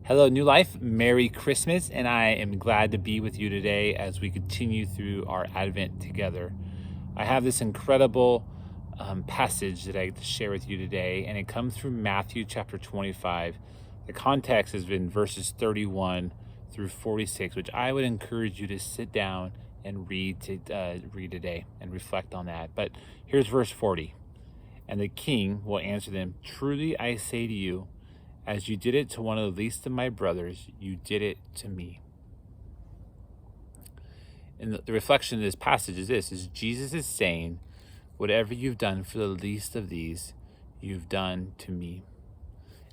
Hello, New Life. Merry Christmas, and I am glad to be with you today as we continue through our Advent together. I have this incredible passage that I get to share with you today, and it comes from Matthew chapter 25. The context has been verses 31 through 46, which I would encourage you to sit down and read today and reflect on that. But here's verse 40. And the king will answer them, "Truly I say to you, as you did it to one of the least of my brothers, you did it to me." And the reflection of this passage is Jesus is saying, whatever you've done for the least of these, you've done to me.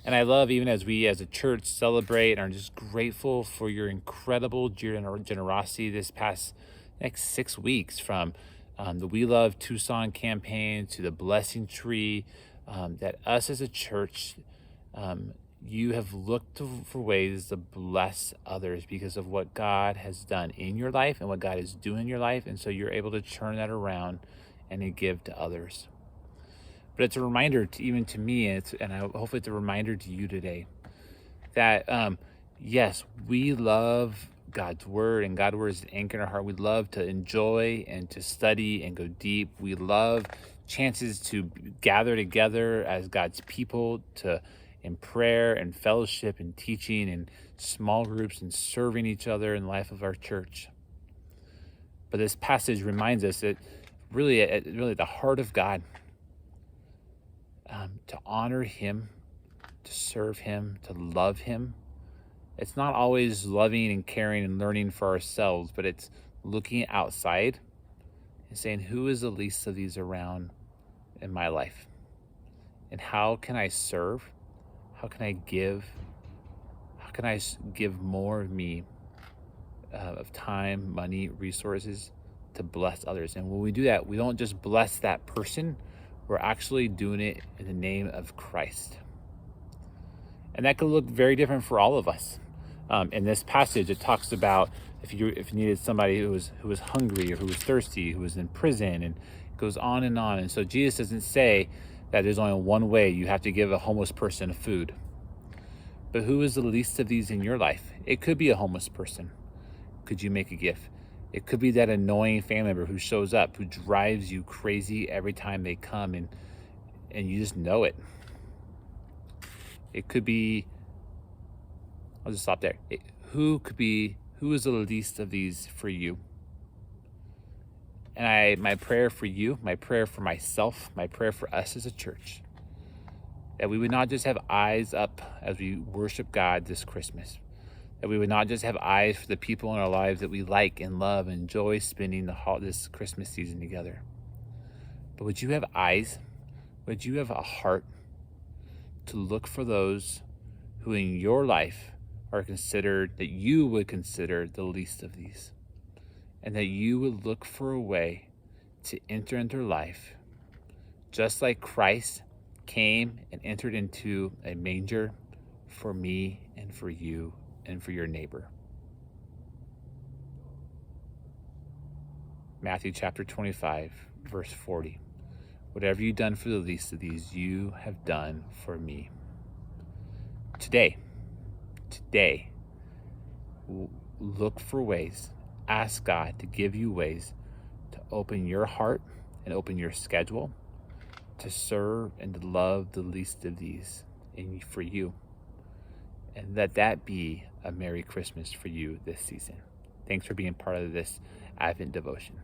And I love, even as we as a church celebrate and are just grateful for your incredible generosity this past next 6 weeks, from the We Love Tucson campaign to the Blessing Tree, that us as a church, you have looked for ways to bless others because of what God has done in your life and what God is doing in your life. And so you're able to turn that around and to give to others. But it's a reminder even to me, and I hope it's a reminder to you today that, yes, we love God's word, and God's word is an anchor in our heart. We love to enjoy and to study and go deep. We love chances to gather together as God's people in prayer and fellowship and teaching and small groups and serving each other in the life of our church. But this passage reminds us that really the heart of God, to honor him, to serve him, to love him. It's not always loving and caring and learning for ourselves, but it's looking outside and saying, who is the least of these around in my life? And how can I serve? How can I give? How can I give more of me, of time, money, resources, to bless others? And when we do that, we don't just bless that person, we're actually doing it in the name of Christ. And that could look very different for all of us. In this passage, it talks about if you needed somebody who was hungry or who was thirsty, who was in prison, and it goes on and on. And so Jesus doesn't say that there's only one way you have to give a homeless person food. But who is the least of these in your life? It could be a homeless person. Could you make a gift? It could be that annoying family member who shows up, who drives you crazy every time they come, and you just know it. It could be, I'll just stop there. Who is the least of these for you? And my prayer for you, my prayer for myself, my prayer for us as a church, that we would not just have eyes up as we worship God this Christmas, that we would not just have eyes for the people in our lives that we like and love and enjoy spending this Christmas season together. But would you have eyes? Would you have a heart to look for those who in your life are considered, that you would consider the least of these? And that you would look for a way to enter into their life, just like Christ came and entered into a manger for me and for you and for your neighbor. Matthew chapter 25, verse 40. Whatever you've done for the least of these, you have done for me. Today, look for ways. Ask God to give you ways to open your heart and open your schedule to serve and to love the least of these for you. And let that be a Merry Christmas for you this season. Thanks for being part of this Advent devotion.